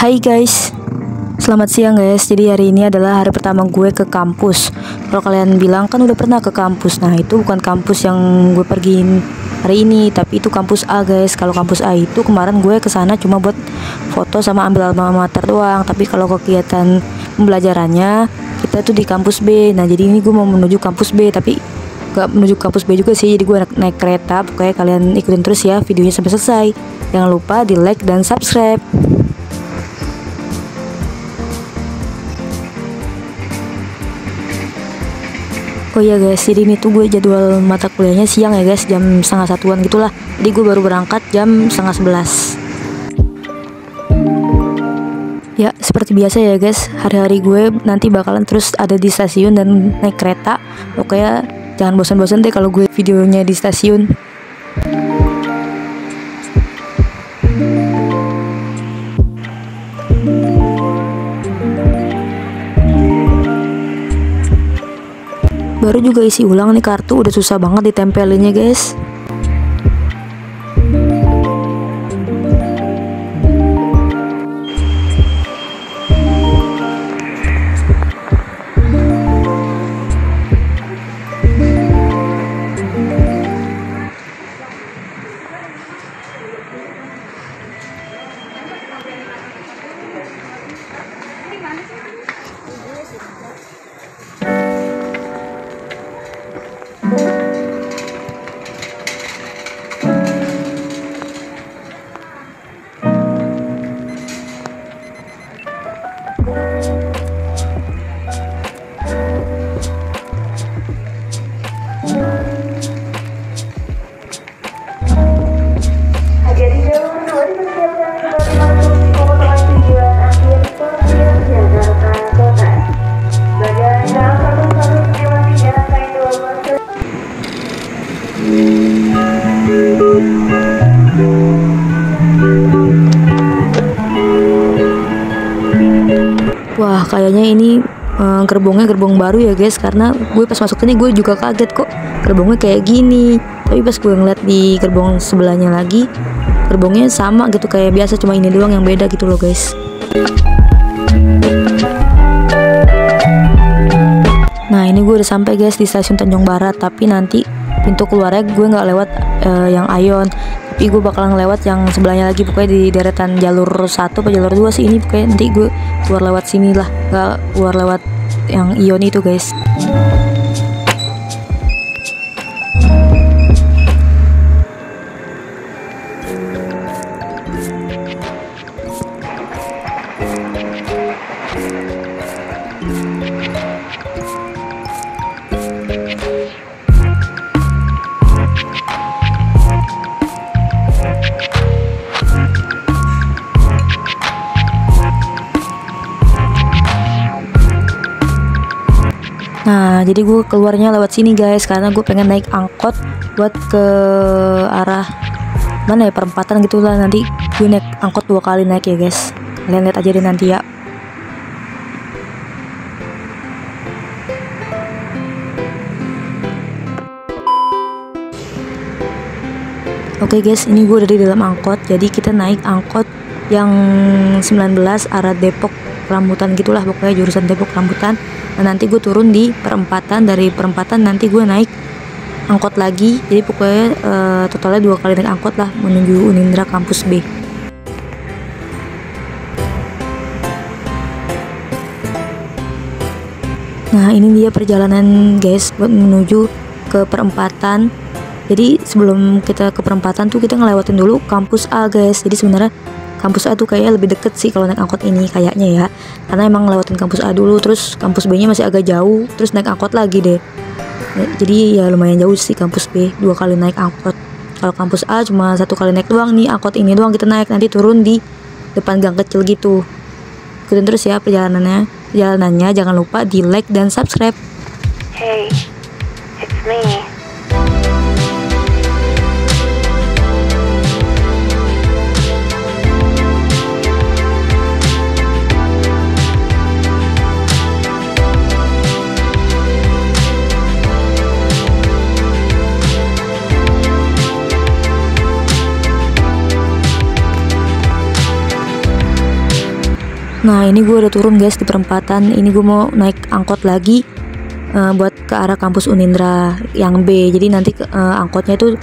Hai guys, selamat siang guys. Jadi hari ini adalah hari pertama gue ke kampus. Kalau kalian bilang kan udah pernah ke kampus, nah itu bukan kampus yang gue pergiin hari ini, tapi itu kampus A guys. Kalau kampus A itu kemarin gue kesana cuma buat foto sama ambil alma mater doang. Tapi kalau kegiatan pembelajarannya kita tuh di kampus B. Nah jadi ini gue mau menuju kampus B, tapi gak menuju kampus B juga sih. Jadi gue naik kereta. Pokoknya kalian ikutin terus ya videonya sampai selesai. Jangan lupa di like dan subscribe. Oh iya guys, jadi ini tuh gue jadwal mata kuliahnya siang ya guys, jam 10:30-an gitulah. Jadi gue baru berangkat jam 10:30. Ya seperti biasa ya guys, hari-hari gue nanti bakalan terus ada di stasiun dan naik kereta. Pokoknya jangan bosan-bosan deh kalau gue videonya di stasiun. Baru juga isi ulang nih kartu, udah susah banget ditempelinnya guys. Wah kayaknya ini gerbongnya gerbong baru ya guys, karena gue pas masuk sini gue juga kaget kok gerbongnya kayak gini. Tapi pas gue ngeliat di gerbong sebelahnya lagi, gerbongnya sama gitu kayak biasa, cuma ini doang yang beda gitu loh guys. Nah ini gue udah sampai guys di stasiun Tanjung Barat, tapi nanti pintu keluarnya gue nggak lewat yang Aeon, tapi gue bakalan lewat yang sebelahnya lagi. Pokoknya di deretan jalur 1 atau jalur 2 sih ini, pokoknya nanti gue keluar lewat sini lah, nggak keluar lewat yang Ion itu guys. Nah jadi gue keluarnya lewat sini guys, karena gue pengen naik angkot buat ke arah mana ya, perempatan gitulah. Nanti gue naik angkot 2 kali naik ya guys, kalian lihat aja deh nanti ya. Oke guys, ini gue udah di dalam angkot. Jadi kita naik angkot yang 19 arah Depok Rambutan gitulah, pokoknya jurusan Depok Rambutan. Nah nanti gue turun di perempatan, dari perempatan nanti gue naik angkot lagi. Jadi pokoknya totalnya 2 kali naik angkot lah menuju Unindra kampus B. Nah ini dia perjalanan guys buat menuju ke perempatan. Jadi sebelum kita ke perempatan tuh kita ngelewatin dulu kampus A guys. Jadi sebenarnya kampus A tuh kayaknya lebih deket sih kalau naik angkot ini kayaknya ya, karena emang ngelewatin kampus A dulu, terus kampus B nya masih agak jauh, terus naik angkot lagi deh. Jadi ya lumayan jauh sih kampus B, 2 kali naik angkot. Kalau kampus A cuma 1 kali naik doang nih, angkot ini doang kita naik, nanti turun di depan gang kecil gitu. Ikutin terus ya perjalanannya. Jangan lupa di like dan subscribe. Hey, it's me. Nah ini gue udah turun guys di perempatan. Ini gue mau naik angkot lagi buat ke arah kampus Unindra yang B. Jadi nanti angkotnya itu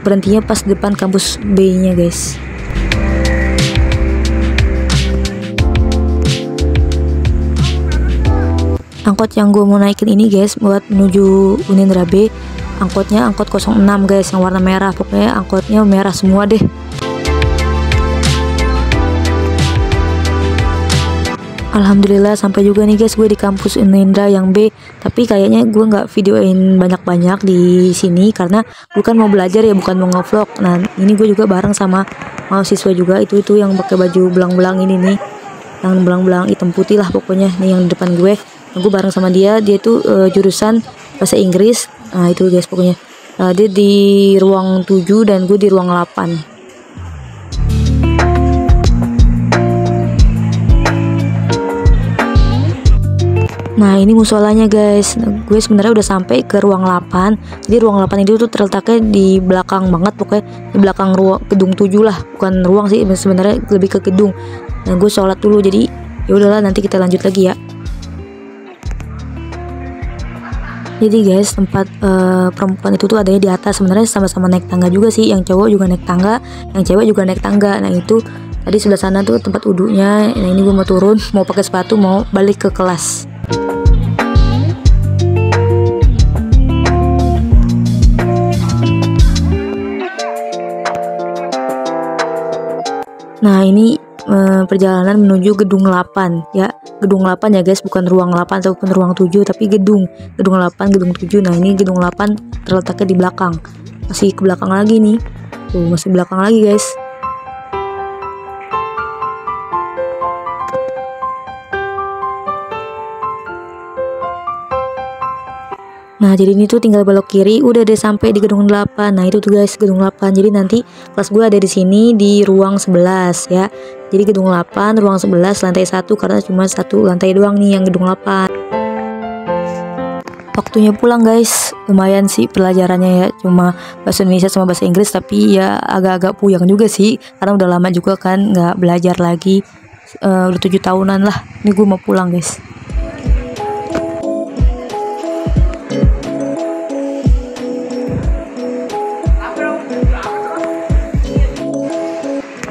berhentinya pas depan kampus B nya guys. Angkot yang gue mau naikin ini guys buat menuju Unindra B, angkotnya angkot 06 guys, yang warna merah. Pokoknya angkotnya merah semua deh. Alhamdulillah sampai juga nih guys gue di kampus Unindra yang B. Tapi kayaknya gue nggak videoin banyak-banyak di sini karena gue kan mau belajar ya, bukan mau ngevlog. Nah ini gue juga bareng sama mahasiswa juga, itu yang pakai baju belang-belang ini nih, yang belang-belang hitam putih lah pokoknya nih yang di depan gue. Nah, gue bareng sama dia tuh jurusan bahasa Inggris. Nah itu guys pokoknya dia di ruang 7 dan gue di ruang 8. Nah ini musolanya guys. Gue sebenarnya udah sampai ke ruang 8. Jadi ruang 8 itu tuh terletaknya di belakang banget, pokoknya di belakang ruang gedung 7 lah, bukan ruang sih sebenarnya, lebih ke gedung. Nah gue sholat dulu, jadi ya udahlah nanti kita lanjut lagi ya. Jadi guys tempat perempuan itu tuh adanya di atas. Sebenarnya sama-sama naik tangga juga sih, yang cowok juga naik tangga, yang cewek juga naik tangga. Nah itu tadi sebelah sana tuh tempat wudhunya. Nah ini gue mau turun, mau pakai sepatu, mau balik ke kelas. Nah ini perjalanan menuju gedung 8 ya, gedung 8 ya guys, bukan ruang 8 ataupun ruang 7, tapi gedung 8, gedung 7. Nah ini gedung 8 terletaknya di belakang, masih ke belakang lagi nih, tuh masih belakang lagi guys. Nah jadi ini tuh tinggal belok kiri udah deh sampai di gedung 8. Nah itu tuh guys gedung 8. Jadi nanti kelas gue ada di sini di ruang 11 ya. Jadi gedung 8 ruang 11 lantai 1, karena cuma satu lantai doang nih yang gedung 8. Waktunya pulang guys, lumayan sih pelajarannya ya, cuma bahasa Indonesia sama bahasa Inggris, tapi ya agak-agak puyeng juga sih karena udah lama juga kan nggak belajar lagi. Udah 7 tahunan lah. Ini gue mau pulang guys.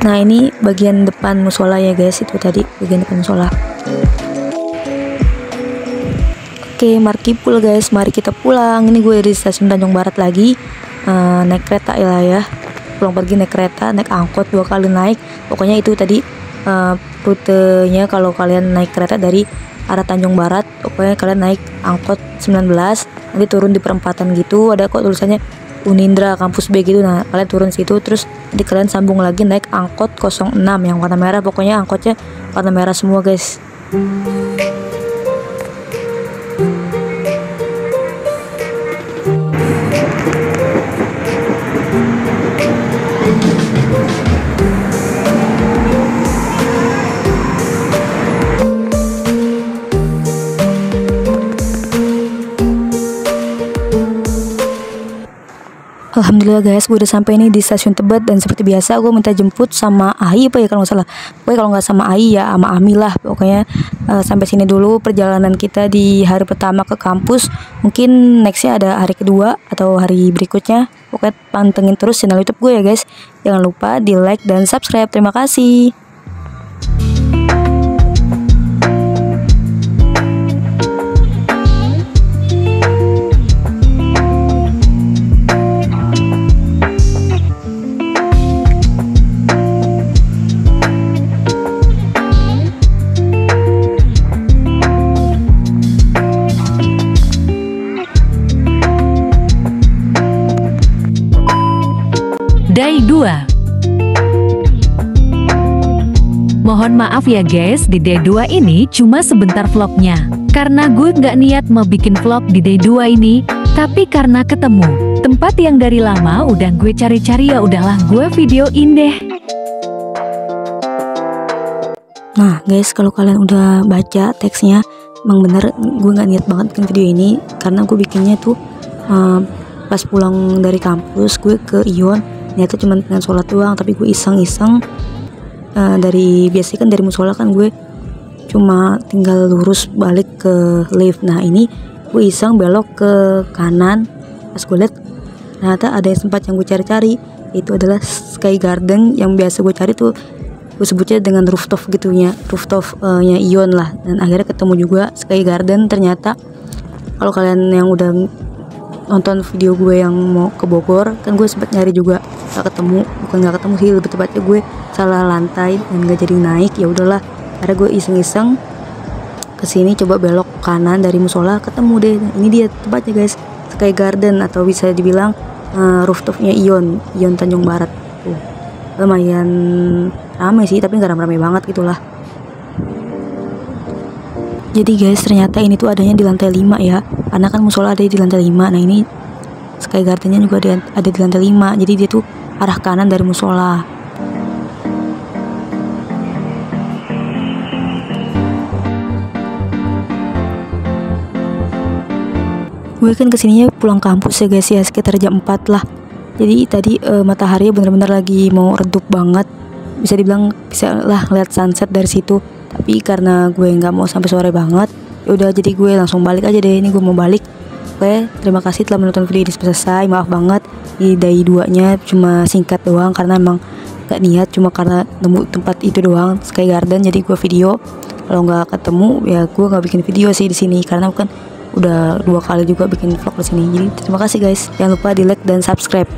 Nah ini bagian depan musola ya guys, itu tadi bagian depan musola. Oke markipul guys, mari kita pulang. Ini gue di stasiun Tanjung Barat lagi, naik kereta ya, pulang pergi naik kereta, naik angkot 2 kali naik. Pokoknya itu tadi rutenya kalau kalian naik kereta dari arah Tanjung Barat, pokoknya kalian naik angkot 19, nanti turun di perempatan gitu, ada kok tulisannya Unindra kampus B gitu. Nah kalian turun situ, terus nanti kalian sambung lagi naik angkot 06 yang warna merah. Pokoknya angkotnya warna merah semua guys. Alhamdulillah guys, gue udah sampai nih di stasiun Tebet, dan seperti biasa gue minta jemput sama Ai apa ya kalau nggak salah. Pokoknya kalau nggak sama Ai ya sama Ami lah. Pokoknya sampai sini dulu perjalanan kita di hari pertama ke kampus. Mungkin nextnya ada hari kedua atau hari berikutnya. Pokoknya pantengin terus channel YouTube gue ya guys. Jangan lupa di like dan subscribe. Terima kasih. Day 2. Mohon maaf ya guys, di Day 2 ini cuma sebentar vlognya. Karena gue nggak niat mau bikin vlog di Day 2 ini, tapi karena ketemu tempat yang dari lama udah gue cari-cari, ya udahlah gue videoin deh. Nah guys, kalau kalian udah baca teksnya, emang bener gue nggak niat banget bikin video ini, karena gue bikinnya tuh pas pulang dari kampus gue ke Ion. Niatnya cuma pengen sholat doang, tapi gue iseng-iseng dari biasanya kan dari musola kan gue cuma tinggal lurus balik ke lift. Nah ini gue iseng belok ke kanan, pas gue liat ternyata ada tempat yang gue cari-cari, itu adalah Sky Garden yang biasa gue cari tuh, gue sebutnya dengan rooftop gitunya, rooftopnya Ion lah. Dan akhirnya ketemu juga Sky Garden. Ternyata kalau kalian yang udah nonton video gue yang mau ke Bogor, kan gue sempat nyari juga gak ketemu, bukan gak ketemu sih, lebih tepatnya gue salah lantai dan gak jadi naik. Ya udahlah, akhirnya gue iseng-iseng kesini, coba belok kanan dari musola, ketemu deh. Nah, ini dia tempatnya guys, Sky Garden atau bisa dibilang rooftopnya Ion Tanjung Barat tuh. Lumayan ramai sih, tapi gak ramai banget gitulah. Jadi guys, ternyata ini tuh adanya di lantai 5 ya, karena kan musola ada di lantai 5. Nah ini Sky Gardennya juga ada di lantai 5, jadi dia tuh arah kanan dari musola. Gue kan kesininya pulang kampus ya guys ya, sekitar jam 4 lah. Jadi tadi matahari bener-bener lagi mau redup banget, bisa dibilang bisa lah lihat sunset dari situ. Tapi karena gue nggak mau sampai sore banget, yaudah jadi gue langsung balik aja deh. Ini gue mau balik. Oke, terima kasih telah menonton video ini sampai selesai. Maaf banget di day 2-nya cuma singkat doang, karena emang gak niat, cuma karena nemu tempat itu doang, Sky Garden, jadi gue video. Kalau nggak ketemu ya gue nggak bikin video sih di sini, karena kan udah 2 kali juga bikin vlog di sini. Jadi terima kasih guys, jangan lupa di like dan subscribe.